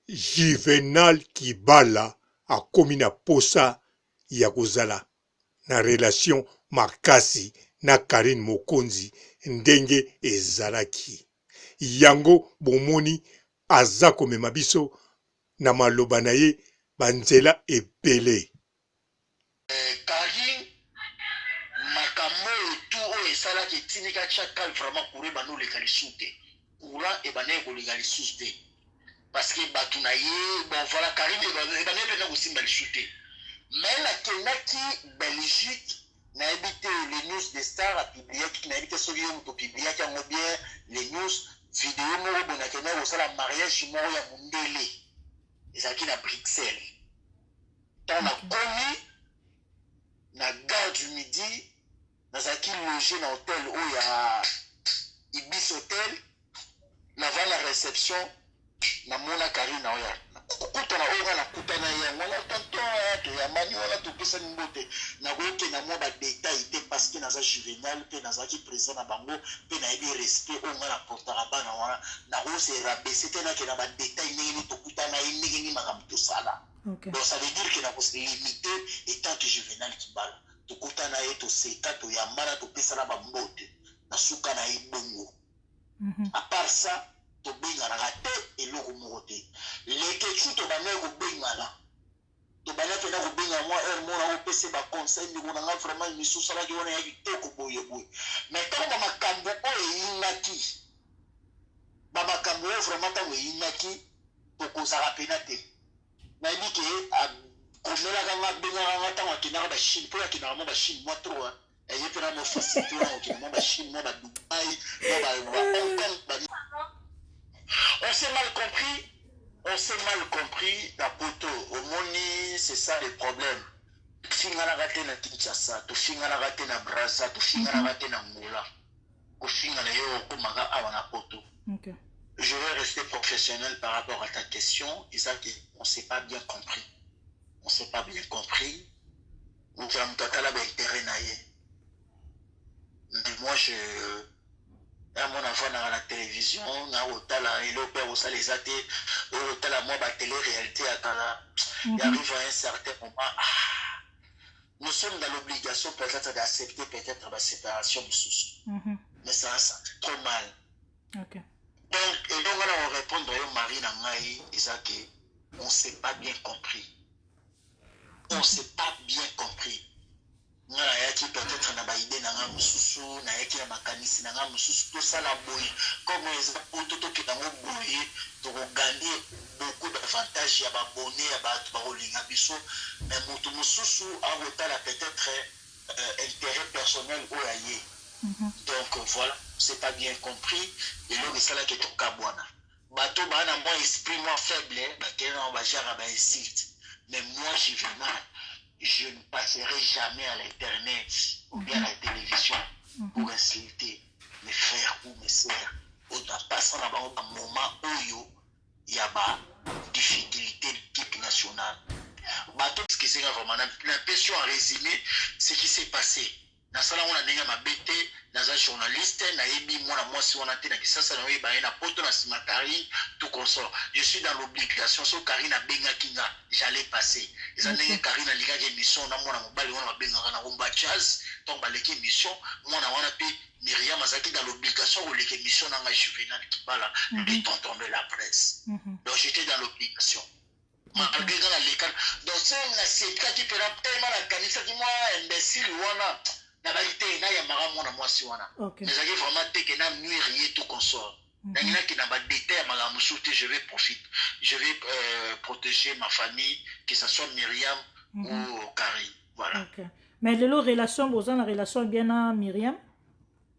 Juvenal Kibala akomi na posa ya kozala na relation makasi na Karine Mokonzi ndenge ezalaki. Yango bomoni aza komema biso na maloba na ye banzela ebele. Karine makambo oyo esalaki etinika chakal vraiment courant bano legalisu te. Courant ebane kolegalisu te. Parce que Batounaye, bon voilà, Karine ebane kosimba lisu te. Mais la kenaki Belgique n'a évité les news des stars à publier, qui n'a évité celui où pour publier, qui a bien les news vidéo, moi, bon, on a aussi la mariage, moi, il y a Mundele. Et ça qui est à Bruxelles. Dans la commis, na gare du Midi, dans un qui logé dans l'hôtel où il y a Ibis Hotel, avant la réception, na mona Karine oya. Kukuta na oga na kuta na ya ngwana tanto to ya mani wala to pesa mbote na goke na mo ba détail te parce que naza juvénal pe naza ki président na bango pe na ebi respect o ngana portera bana wana na go se rabaisser te na ke na ba détail ni to kuta na ni ni makamto sala. Donc ça veut dire que na ko se limiter étant que juvénal qui bala to kuta na eto seka to ya mara to pesa na ba mbote na suka na ibongo. À part ça to benga na gate eloko moko te leke chu to bana ko benga la to bana pena ko benga moi mona ko pese ba conseil ni kona nga vraiment mi susala ki wona ya kitoko boye boye mais tant ba makambo o inaki ba makambo vraiment tant o inaki to ko sara pena te na ni ke a komela ka nga benga nga tant wa kina ba Chine pour ya kina mo ba Chine moi trop et je pena mo facilité wa kina ba Chine mo ba Dubai mo ba on s'est mal compris. On s'est mal compris. La poto, au moni, c'est ça le problème. Fingana raté na Kinshasa, to fingana raté na Brazza, to fingana raté na Ngola. Ko fingana yo kumaga awana poto. Je vais rester professionnel par rapport à ta question. Et ça, on ne s'est pas bien compris. On ne s'est pas bien compris. On fait un tatala intérêt naïe. Mais moi, à mon enfant dans la télévision, na otala et l'opère au les athées, otala moi ba télé-réalité à Kala. Il arrive à un certain moment, nous sommes dans l'obligation peut-être d'accepter peut-être la séparation de sous. Mais ça fait trop mal. Donc, et donc on répond à Marie Nangaï, Isaac, on ne s'est pas bien compris. On ne s'est pas bien compris. Ngala yaki peut-être na baide na nga mususu na yaki na makanisi na nga mususu to sala boy comme les autres to kitango boy to gagner beaucoup d'avantages ya ba bonnet ya ba barolinga biso mais mutu mususu a wetala peut-être intérêt personnel au aye. Donc voilà, c'est pas bien compris et là c'est là que to kabwana bato bana moi esprit moi faible bakena ba jara ba insulte mais moi j'y vais mal. Je ne passerai jamais à l'internet ou bien à la télévision pour insulter mes frères ou mes sœurs. En passant là-bas un moment où il y a des difficultés de l'équipe nationale. Ce qui s'est vraiment l'impression à résumer ce qui s'est passé. Na sala on a nenga mabete na za journaliste na yebi mona mwasi wana te na kisasa na yeba na poto na simatari tout consort. Je suis dans l'obligation so Karina benga kinga j'allais passer. Les années Karina liga émission na mona mobali wana benga na rumba jazz donc baleke émission mona wana pe Myriam Azaki dans l'obligation ou les émissions na Juvenal Kibala de tonton de la presse. Donc j'étais dans l'obligation. Malgré dans l'école donc c'est la CK qui peut tellement la canisa qui moi imbécile wana na baité na ya mara mona mwasi wana mais ça qui vraiment te que na nuire tout consort na qui na ba détail mala musuti je vais protéger ma famille que ça soit Myriam ou Karine voilà. Mais de leur relation bozana la relation bien à Myriam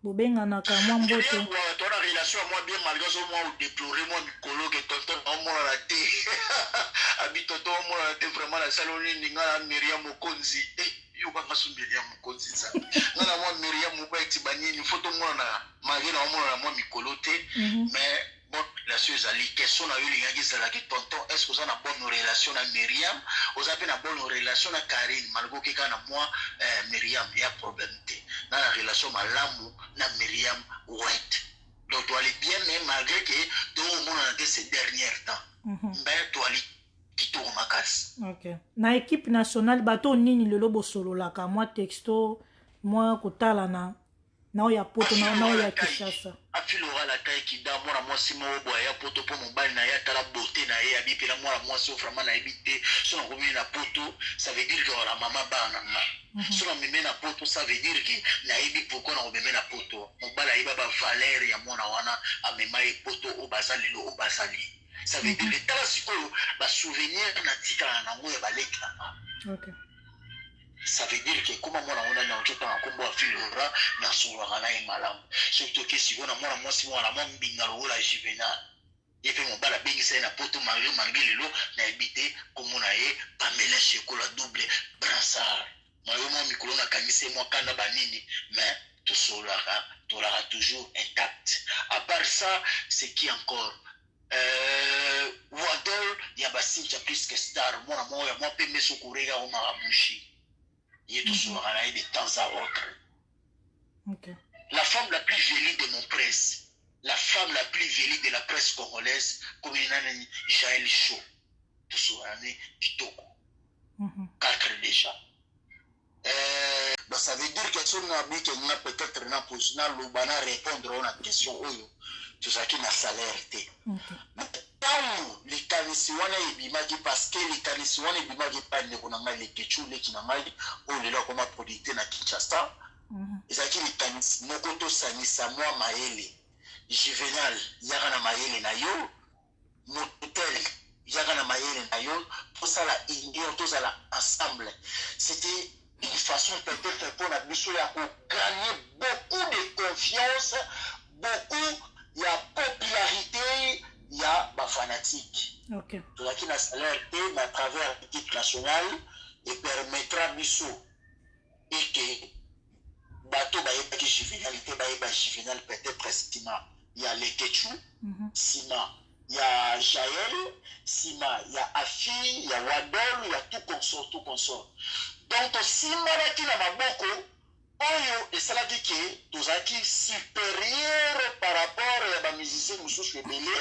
bobenga na ka mwa mbote to na relation moi bien malgré ça moi déplorer moi mikolo que tonton moi la té abi tonton moi la té vraiment la saloni ninga Myriam Mokonzi yo ba masu Myriam Mokonzi ça na moi Myriam Mokonzi banini photo moi na malgré na moi mikolo té mais bon la chose ali question na yo linga ki sala ki tonton est-ce que vous avez une bonne relation na Myriam vous avez une bonne relation na Karine malgré que kana moi Myriam il y a problème té na la relation malamu na Myriam White donc tu allais bien mais malgré que tout le monde a été ces derniers temps mais toali kitoko makasi. Ok. Na équipe nationale bato nini lelo bosololaka mwa texto mwa kotala na oya poto na oya Kinshasa. Afilora la taille qui da mwana mwasi moko boya ya poto po mobali na ya tala beauté na ye abi pela mwana mwasi vraiment na ebité so na komi na poto ça veut dire que la maman bana na so na meme na poto ça veut dire que na ebi pourquoi na meme na poto mobali ayeba ba valeur ya mwana wana amema e poto o bazali lo o bazali ça veut dire que tala sikoyo ba souvenir na tika na ngo ya baleka. Ok. Ça veut dire que comme moi on a un autre en combo à filora na solora na malam surtout que si on a moi si moi la mon bingalo la juvénal et puis mon bala bing c'est na poto malgré lelo na habité comme on a e Pamela chocolat double brassard moi moi mikolo na kanise moi kana banini mais tout solora t'aura toujours intact à part ça c'est qui encore Wadol ya basinja plus que star moi moi pe me sokurega o marabushi. Il est toujours de temps à autre. Okay. La femme la plus jolie de mon presse, la femme la plus jolie de la presse congolaise, comme il y a Jaël Chaud, toujours Kitoko. 4 déjà. Donc ça veut dire que si on a peut-être une position, on va répondre à une question, tout ça qui n'a salaire. Tant les kanisiwana ebimaki parce que les kanisiwana ebimaki pas ne konanga les ketchule qui namali on est là comme producteur na Kinshasa ezaki les kanis mokoto sanisa moi maele juvenal yaka na maele na yo motel yaka na maele na yo pour ça la union tous à la ensemble c'était une façon peut-être pour la biso ya ko gagner beaucoup de confiance beaucoup ya popularité. Il y a des fanatiques. Okay. Tout qui n'a salaire mais à travers l'équipe nationale et permettra biso et que bateau ba qui juvénalité ba juvénal peut-être Sima. Il y a les Ketchou, Sima. Il y a Jaël, Sima. Il y a Afi, il y a Wadol, il y a tout consort, tout consort. Donc Sima là qui n'a pas beaucoup. Oyo esalaki ke tozalaki supérieur par rapport à bamusicien mosusu ebele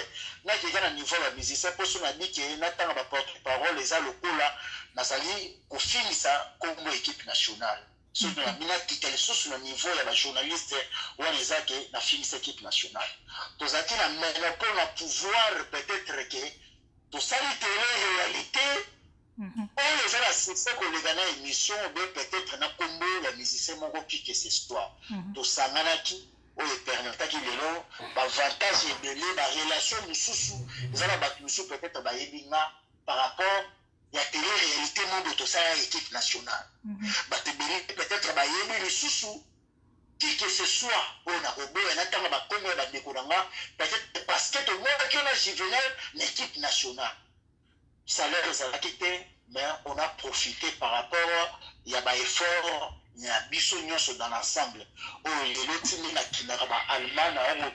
nakeka na niveau ya bamusicien mposo nabi ke natanga baporte parole eza lokola nazali kofinisa kombo équipe nationale soki nabi nakita lisusu na niveau ya bajournaliste wana eza ke nafinisa équipe nationale tozalaki na monopole na pouvoir peut-être ke tosali tele réalité. On les a assisté qu'on les gagne une émission, peut-être na combo la musicien mon qui que ce soit. To sanganaki, on les permettait qu'il est là, avantage et belé, la relation nous sous, ils ont la battu peut-être ba yebinga par rapport à télé réalité monde de ça équipe nationale. Ba te belé peut-être ba yebi les sous qui que ce soit, on a robé on attend ba combo ba décoranga, peut-être parce que tout le monde qui a juvénal l'équipe nationale. Salaire ça quitté mais on a profité par rapport il y a des efforts il y a biso nyonso dans l'ensemble oh le timi na kinaka ba Allemagne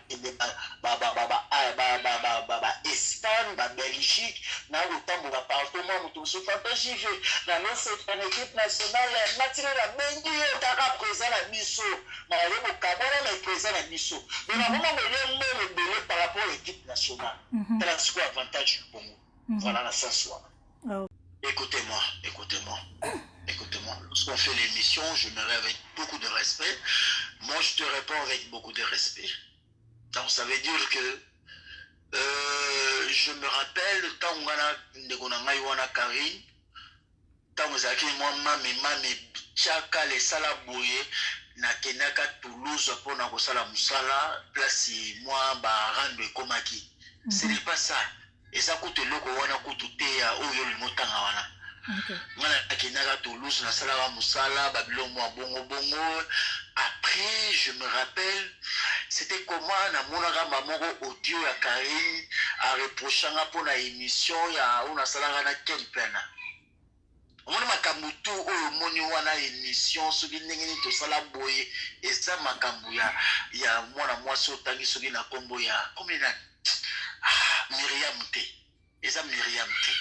ba Espagne ba Belgique na utambo ba partout moi tout ce fait JV la notre équipe nationale nationale la bengi taka présent la biso na le Cameroun est présent la biso mais na vraiment le belé par rapport à l'équipe nationale c'est quoi avantage pour nous. Voilà la sensuelle. Écoutez-moi. Lorsqu'on fait l'émission, je me réveille avec beaucoup de respect. Moi, je te réponds avec beaucoup de respect. Donc, ça veut dire que je me rappelle quand on a Karine, quand on a mame tchaka les salaboye na kenaka Toulouse pour na kosala musala place moi ba rando ekomaki. Ce n'est pas ça. Et ça coûte loko wana kutu te ya oyo limotanga wana. Ngana kinaka Toulouse na sala musala babilo mo bongo. Après je me rappelle c'était comment na monaka mamoko audio ya Karine a reprochanga pour la émission ya ona sala na Kempena. Mwana makamutu oyo moni wana émission soki ndenge ni to sala boye eza makambu ya mwana mwasi otangi soki na kombo ya komina Myriam T. Et ça Myriam T.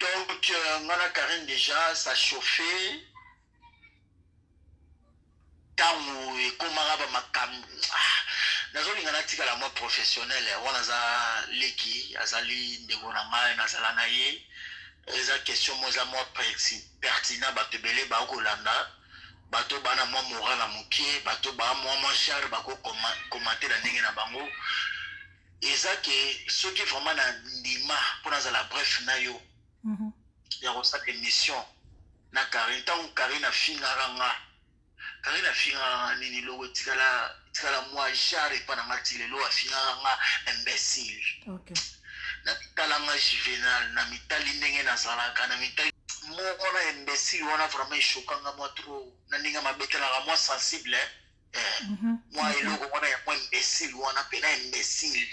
Donc, Mana Karine déjà, ça chauffait. Quand on est comme ma nazolinga natikala mwa professionnel wana za leki azali ndeko na ngai nazala na ye eza question mo eza mwa pertinent bato ebele bakolanda bato bana mwa moral na mokie bato baa mwa char bakokomate na ndenge na bango eza ke soki vraiment na ndima mpo nazala bref na yo ya kosala émission na Karine ntango Karine afingaka nga Karine afingaka nga nini loko tikala mwa jare epa na nga ti lelo afingaka nga imbécile na mitala nga juvénal na mitali ndenge nazalaka na mitali moko na imbécile wana vraiment eshokanga mwa trop na ndenge mabetelaka mwa sensible mwa eloko wana ya mwa imbécile wana pena imbécile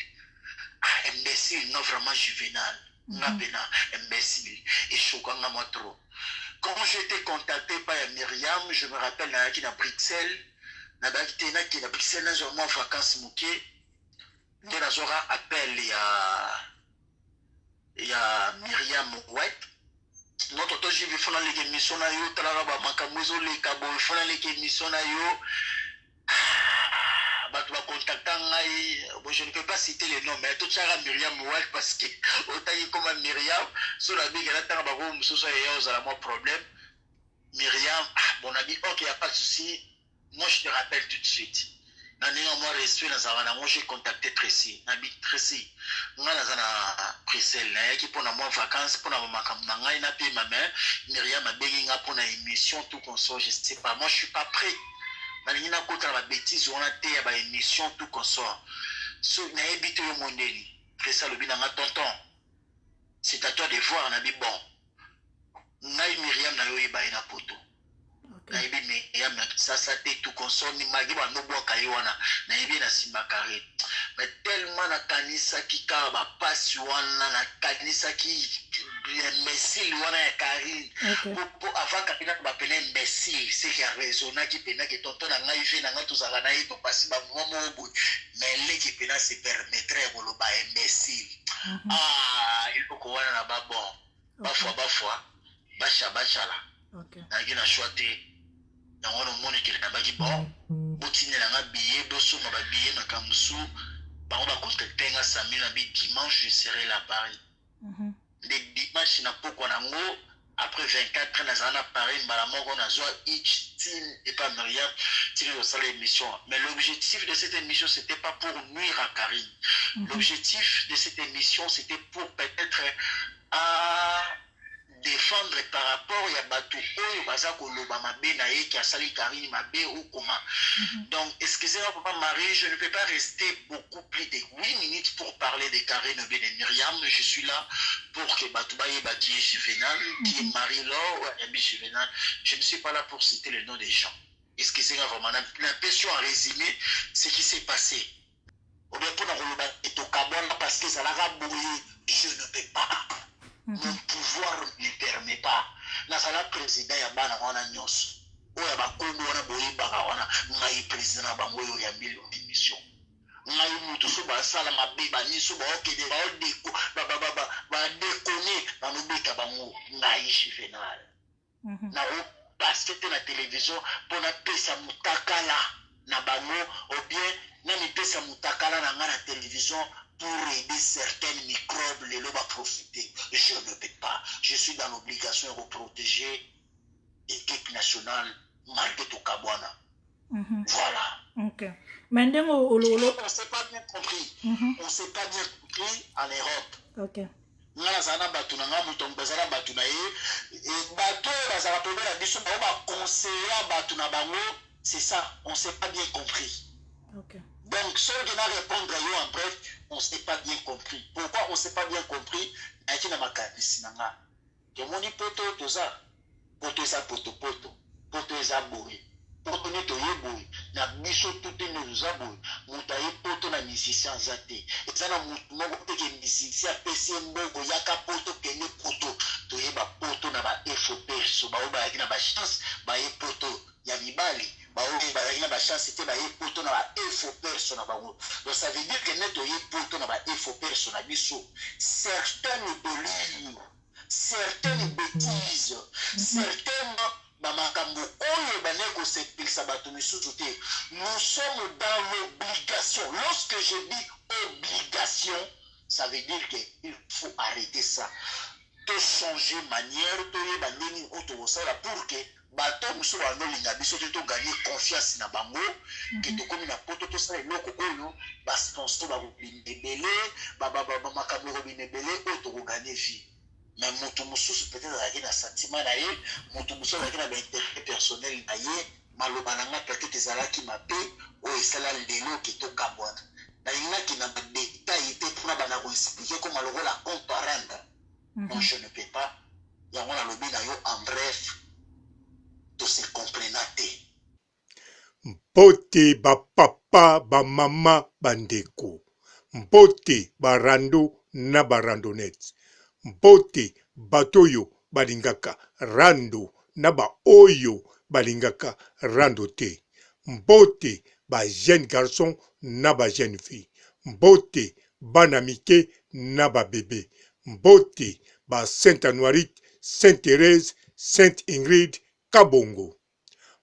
imbécile non vraiment juvénal nga pena imbécile eshokanga mwa trop. Quand j'étais contacté par Myriam, je me rappelle dans la Bruxelles, dans la Bruxelles, dans un mois de vacances, il y a appel, il y a Myriam Ouet. Notre autre, j'ai vu faire les émissions, il y a les émissions, je ne peux pas citer les noms, mais tout ça Myriam Ouad parce que autant comme Myriam, sur la big problème. Myriam, bon ami, ok, il n'y a pas de souci. Moi, je te rappelle tout de suite. Moi, j'ai contacté Tracy. Tracy, moi, je suis pour moi vacances, pour ma mère. Myriam a béni pour une émission, tout qu'on soit, je ne sais pas. Moi, je ne suis pas prêt. Je na kota ba bêtise on a té ba émission tout consort so na habité au mondeni que ça le bina ma tonton c'est à toi de voir na bi bon ngai Myriam na yo yeba ina poto na yebi Myriam ça té tout consort ni magi ba no boka yona na yebi na simba carré mais tellement na kanisa ki ka ba passe wana na kanisa ki imbécile wana ya Karine pour avant Karine ba pena imbécile c'est qui a raisonné qui pena que tonton na ngai vie na nga tozala na ye to passer ba moment bout mais les qui pena se permettrait ko lo ba imbécile il faut ko wana na ba bon ba fois ba chala na gina choité na wono moni ki na ba ki bon botine na nga billet boso ma ba billet na kamsu ba on va contacter nga samina bi dimanche je serai là à Paris. Les dimanches na poko nango après 24 ans nazana Paris malamongo nazwa each team et pas Myriam tire au salle émission mais l'objectif de cette émission c'était pas pour nuire à Karine. L'objectif de cette émission c'était pour peut-être à défendre par rapport à Batou Oyo Bazako Loba Mabe Nae qui a sali Karine Mabe ou comment. Donc, excusez-moi, Papa Marie, je ne peux pas rester beaucoup plus de 8 minutes pour parler de Karine Obe de Myriam. Je suis là pour que Batoubaye Bati Juvenal, qui est Marie-Laure ou Ayabi Juvenal. Je ne suis pas là pour citer le nom des gens. Excusez-moi, vraiment, l'impression à résumer ce qui s'est passé. Ou bien pour nous parce que ça l'a bouillé, je ne peux pas. Mon pouvoir ne me permet pas. Nazala président ya bana wana nyos. Oya bakondo wana boyibaka wana ngai président bango yo ya million d'émission. Ngai mutu so ba sala mabe ba niso ba okede ba odeko ba déconner ba nobeka bango ngai juvenal. Na o passer na télévision pour na pesa mutakala na bango ou bien na mi pesa mutakala na ngana télévision pour aider certains microbes, les lobes à profiter. Je ne peux pas. Je suis dans l'obligation de protéger l'équipe nationale malgré tout Kabwana. Voilà. Ok. Maintenant, on ne s'est pas bien compris. On ne s'est pas bien compris en Europe. Ok. Nga zana batuna nga mutombo bazala batuna ye et bato bazala tomber la biso ba conseiller batuna bango, c'est ça, on s'est pas bien compris. Ok. Donc, ceux qui n'ont répondre en bref, on ne s'est pas bien compris. Pourquoi on ne s'est pas bien compris? Il y a ma capissinanga. Que mon poto toza, poto za poto poto, poto za boui, poto ne toye boui, na biso tout ne nous a boui, moutaye poto na musicien zate. Et ça na moutmo que musicien PC mbogo yaka poto kene poto, toye ba poto na ba FOP, so ba oba na ba chance, ba e poto ya mibali. Donc ça veut dire que certaines délires, certaines bêtises, certaines bamakambo oyo bane kosepelisa bato misusu te. Nous sommes dans l'obligation. Lorsque je dis obligation, ça veut dire qu'il faut arrêter ça. To changer manière, to yeba ndenge otosala pour que bato muso banolinga biso to gagner confiance na bango, que to komi na poto to sala eloko oyo ba sponsor ba binebele, ba makambo binebele oto ko gagner vie. Mais moto mususu peut-être avec un sentiment na ye, moto mususu avec un intérêt personnel na ye, maloba nanga peut-être ezalaki mabe o esala lelo ke to kabwana. Na inga ki na détail te pour na ko expliquer comment le la comparanda. Non, je ne peux pas. Il y a un lobby en bref. Tout se comprenate. Mpote ba papa ba mama bandeko. Mpote ba rando na ba randonet. Mpote batoyo balingaka rando na ba oyo balingaka rando te. Mpote ba jeune garçon na ba jeune fille. Mpote bana mike na ba bébé. Mbote ba Sainte Anuarite, Sainte Thérèse, Sainte Ingrid, Kabongo.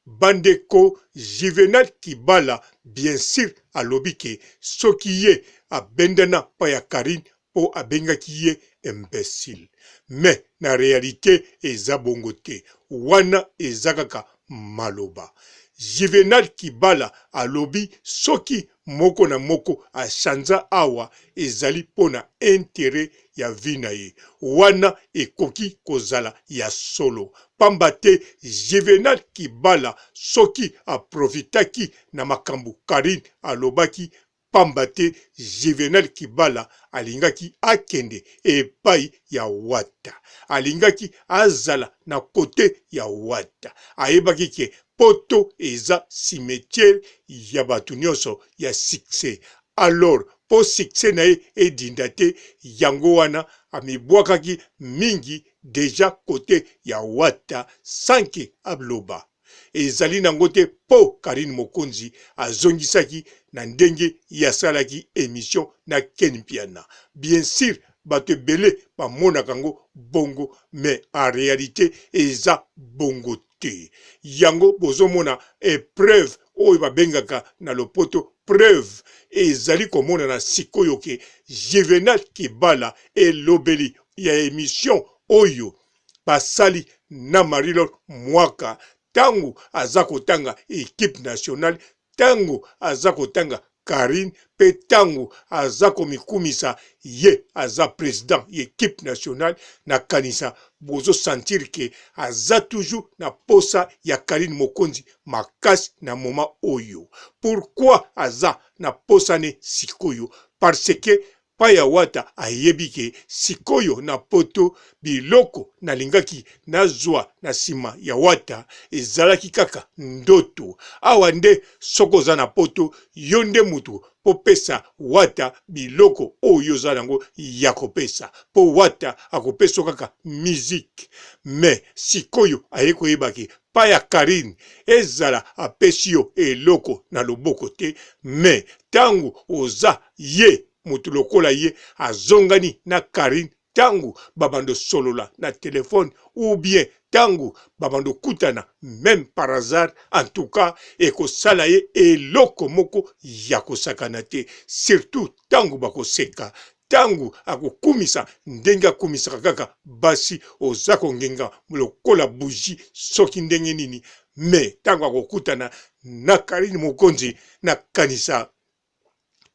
Bandeko Juvenal Kibala, bien sûr, à l'obike, sokiye a bendana pa ya Karine po abenga kiye imbécile. Mais na réalité, eza bongo te, wana ezakaka maloba. Juvenal Kibala a lobi soki moko na moko a chanza awa ezali pona intérêt ya vina ye. Wana ekoki kozala ya solo. Pambate Juvenal Kibala soki a profitaki na makambu Karine alobaki pambate Juvenal Kibala alingaki akende epai ya wata. Alingaki azala na kote ya wata. Ayebaki ke poto eza cimetière ya batu nyonso ya succès. Alors, po succès na ye edinda te yango wana amibwakaki mingi deja kote ya wata sanke abloba. Ezali nango te po Karine Mokonzi azongisaki na ndenge yasalaki émission na Ken Piana. Bien sûr, bato ebele bamonaka yango bongo, mais en réalité eza bongo te. Yango bozomona épreuve oyo babengaka na lopoto preuve ezali komona na sikoyo ke Juvenal Kibala elobeli ya émission oyo basali na Marie-Laure Mwaka tango aza kotanga équipe nationale, tango aza kotanga Karine, pe tango aza komikumisa ye aza président équipe nationale, na kanisa bozo sentir ke aza toujours na posa ya Karine Mokonzi makasi na moma oyo. Pourquoi aza na posa ne sikoyo? Parce que paya wata ayebike sikoyo na poto biloko na lingaki na zwa na sima ya wata ezalaki kaka ndoto. Awa nde soko za na poto yonde mutu popesa wata biloko oyo za nango ya kopesa. Po wata akopeso kaka musique. Mais sikoyo ayeko yebaki paya Karine ezala apesi yo eloko na loboko te. Mais tangu oza ye mutu lokola ye azongani na Karine tangu babando solola na téléphone ou bien tangu babando kutana même par hasard, en tout cas ekosala ye eloko moko ya kosakana te. Surtout tangu bakoseka, tangu akokumisa ndenge akumisaka kaka basi oza kongenga lokola bougie soki ndenge nini. Mais tangu akokutana na Karine Mokonzi na kanisa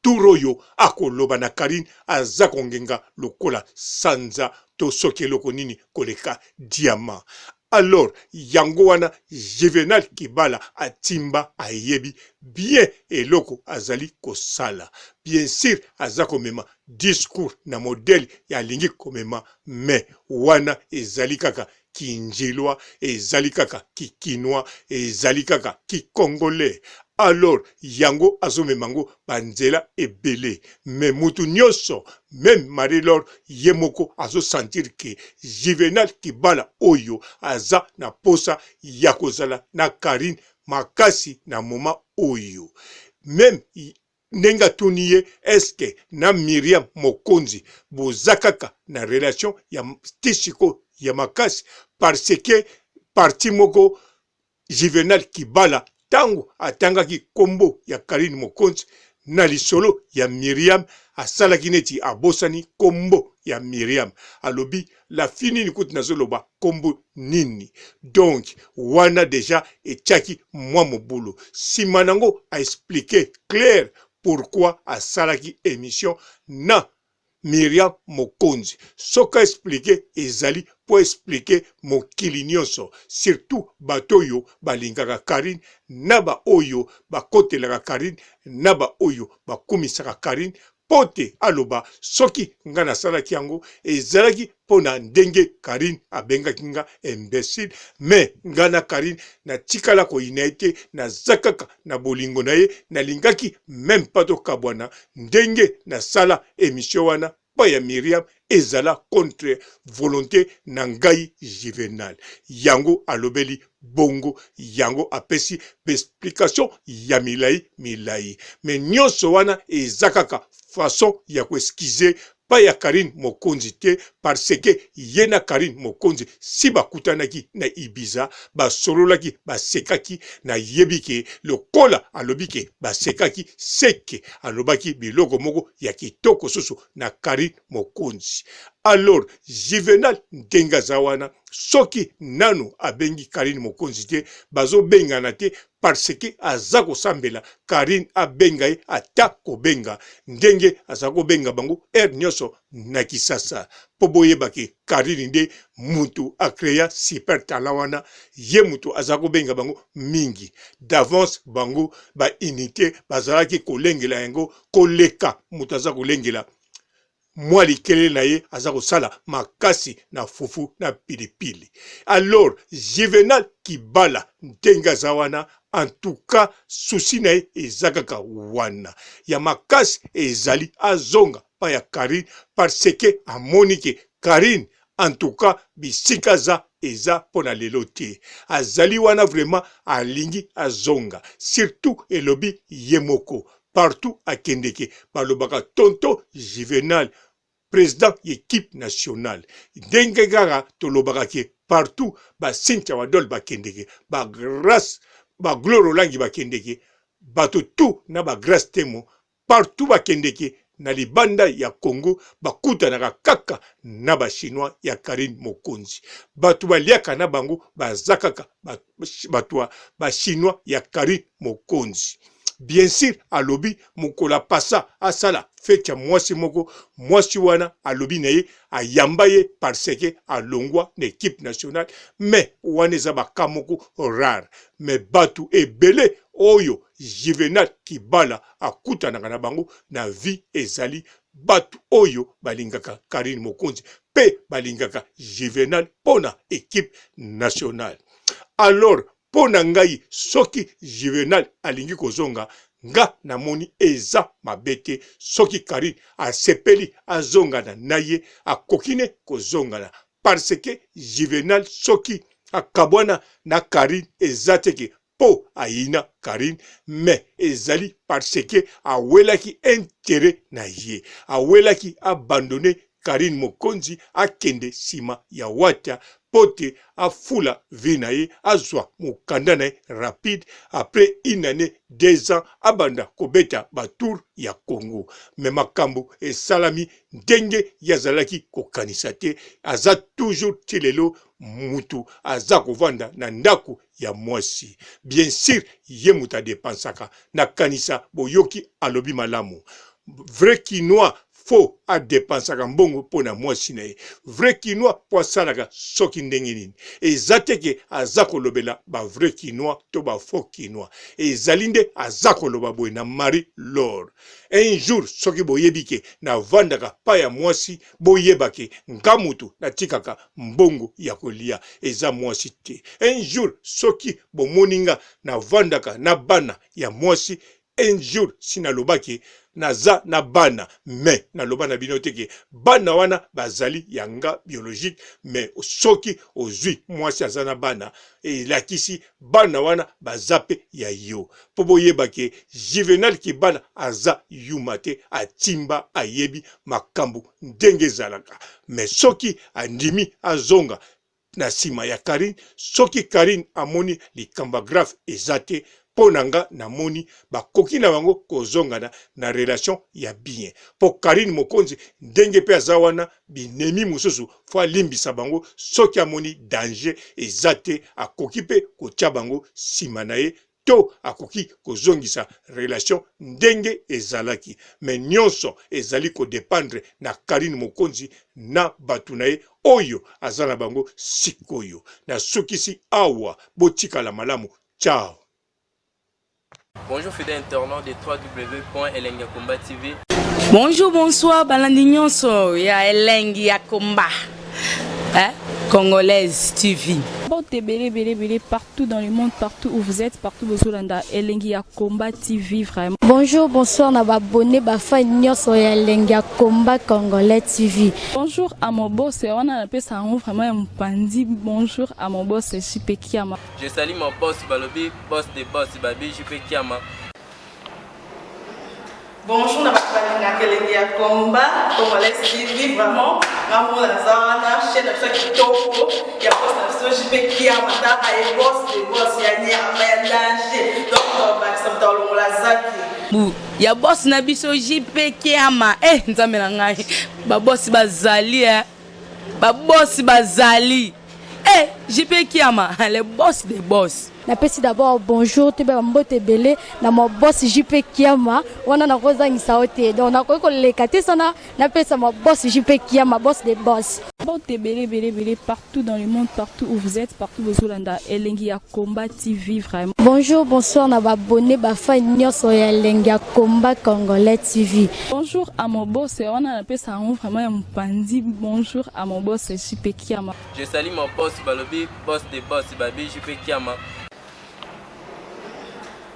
turoyo akoloba na Karine aza kongenga lokola sanza to soki eloko nini koleka diamant. Alors yango wana Juvenal Kibala atimba ayebi bien eloko azali kosala. Bien sûr aza komema discours na modèle ya lingi komema, mais wana ezali kaka kinjilwa, ezali kaka kikinois, ezali kaka kikongolais. Alors yango azomemango banzela ebele, mais mutu nyonso, même Marie-Laure yemoko azo sentir ke Juvenal Kibala oyo aza na posa ya kozala na Karine makasi na moma oyo. Même nenga tuniye eske na Miriam Mokonzi bozakaka na relation ya tishiko ya makasi, parce que parti moko Juvenal Kibala tango atangaki kombo ya Karine Mokonzi na lisolo ya Miriam asalaki neti abosani kombo ya Miriam alobi la fini ni kuti nazoloba kombo nini. Donc wana deja etiaki mwa mobulu simanango a expliqué clair pourquoi asalaki émission na Miriam Mokonzi. Soka expliqué ezali po expliquer mokili nyonso, surtout batoyo balingaka Karine naba oyo bakotelaka Karine naba oyo bakumisaka Karine pote aloba soki nga nasalaki yango ezalaki pona ndenge Karine abengaki nga imbécile, mais nga na Karine na tikala koyina ete na zakaka na bolingo na ye nalingaki même pas tokabwana ndenge na sala émission wana pa ya Miriam ezala contre volonté na ngai Juvenal. Yango alobeli bongo, yango apesi explication ya milai. Mais nyonso wana ezakaka façon ya ko-excuser pa ya Karine Mokonzi te, parce que yena Karine Mokonzi si bakutanaki na Ibiza basololaki basekaki na yebike lokola alobike basekaki seke alobaki biloko moko ya kitoko susu na Karine Mokonzi. Alors Juvenal ndenga zawana soki nanu abengi Karine Mokonzi te bazo bengana te, parce que aza kosambela Karine abenga ye ata kobenga ndenge aza kobenga bango nyonso na Kisasa po boyebaki Karine nde mutu akreya super talent wana, ye mutu aza kobenga bango mingi d'avance bango ba unité bazalaki kolengela yango koleka mutu aza kolengela mwa likele na ye aza kosala makasi na fufu na pilipili. Alors Juvenal Kibala ndenga za wana en tout cas souci na ye ezakaka wana ya makasi ezali azonga pa ya Karine, parce que amoni ke Karine en tout cas bisika za eza pona lelo te, azali wana vraiment alingi azonga, surtout elobi yemoko partout akendeke balobaka tonto Juvenal président équipe nationale ndenge kaka tolobaka ke partout ba Cynthia Wadol bakendeke ba grâce ba Gloro Langi bakendeke bato tout na ba grâce temo partout bakendeke na libanda ya Congo bakutanaka kaka na ba chinois ya Karine Mokonzi, bato baliaka na bango bazakaka bato ba chinois ya Karine Mokonzi. Bien sûr alobi mukola pasa asala fecha mwasi moko, mwasi wana alobi na ye ayamba ye parce que alongwa na équipe nationale, mais wana eza baka moko rare, mais batu ebele oyo Juvenal Kibala akutanaka na bango na vie ezali batu oyo balingaka Karine Mokonzi pe balingaka Juvenal pona équipe nationale. Alors pona ngai soki Juvenal alingi kozonga nga namoni eza mabete, soki Karine asepeli azongana na ye akokine kozongana, parce que Juvenal soki akabwana na Karine eza teke po aina Karine, mais ezali parce que awelaki intérêt na ye, awelaki abandonné Karine Mokonzi akende sima ya wata pote afula vina ye azwa mukanda na rapide après une année 2 ans abanda kobeta batour ya Congo. Mais makambo esalami ndenge yazalaki kokanisa te, aza toujours tilelo mutu aza kovanda na ndako ya mwasi. Bien sûr ye muta dépensaka na kanisa boyoki alobi malamu. Vrai Kinois faux a dépensaka mbongo pona mwasi na ye, vrai Kinois po asalaka soki ndenge nini, ezate ke aza kolobela ba vrai Kinois to ba faux Kinois, ezali nde aza koloba boye na Marie Laure. Un jour soki boyebi ke na vandaka pa ya mwasi boyeba ke ngamutu na tikaka mbongo ya kolia eza mwasi te. Un jour soki bomoninga na vandaka na bana ya mwasi, un jour sinalobaki naza na bana, mais naloba na bino teke bana wana bazali yanga biologique, mais soki ozwi mwasi aza na bana elakisi bana wana bazape ya yo po boyeba ke Juvenal Kibala aza yuma te, atimba ayebi makambo ndenge ezalaka. Mais soki andimi azonga na nsima ya Karine soki Karine amoni likamba grave ezate ponanga na moni bakoki na bango kozongana na relation ya bien po Karine Mokonzi ndenge pe azawana binemi mususu fo limbisa bango soki amoni danger ezate akoki pe kotia bango nsima na ye to akoki kozongisa relation ndenge ezalaki mais nyonso ezali ko dépendre na Karine Mokonzi na batu na ye oyo azala bango sikoyo na sukisi awa botikala malamu. Ciao. Bonjour fidèles internautes de www.elengiakomba TV. Bonjour, bonsoir, balandi nyonso ya Elengi ya Komba. Congolaise TV. Belé partout dans le monde, partout où vous êtes, partout où vous êtes, Elengi ya Komba TV vraiment. Bonjour, bonsoir, na abonné bafa nyonso ya Elengi ya Komba Congolais TV. Bonjour à mon boss, on a appelé ça vraiment un pandi. Bonjour à mon boss, JP Kiama. Je salue mon boss Balobi, boss des boss Babi, JP Kiama. Bonjour, na Elengi ya Komba Congolais TV vraiment. Ngamo na zana chaîne de chaque topo ya boss na JP Kiama ta ay boss des boss ya ni ama danger. Donc ba samta longola zaki. Ya boss na biso JP Kiama nzambe na ngai ba boss bazali ba boss bazali JP Kiama le boss des boss. Napesi d'abord bonjour te ba mbote belé na mo boss JP Kiama wana na kozangisa ote donc na ko lekate sana napesa mo boss JP Kiama boss des boss. Belé partout dans le monde, partout où vous êtes, partout où vous êtes, Elengi ya Komba TV vraiment. Bonjour, bonsoir, na abonné bafa nyonso ya Elengi ya Komba Congolais TV. Bonjour à mon boss, on a appelé ça vraiment un pandi. Bonjour à mon boss JP Kiama. Je salue mon boss Balobi, boss des boss Babi, JP Kiama.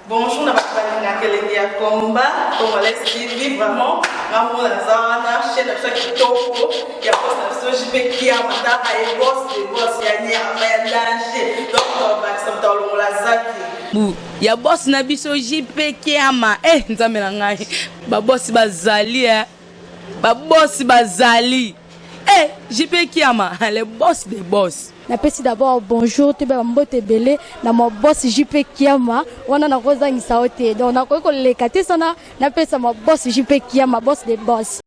Bonjour, na Elengi ya Komba Congolais TV vraiment. Ngamo na zana chaîne de chaque topo ya boss na JP Kiama ta ay boss des boss ya ni ama danger. Donc ba samta longola zaki. Ya boss na biso JP Kiama nzambe na ngai ba boss bazali ba boss bazali JP Kiama le boss des boss. Napesi d'abord bonjour te ba mbote belé na mo boss JP Kiama wana na kozangisa ote donc na ko lekate sana napesa mo boss JP Kiama boss des boss.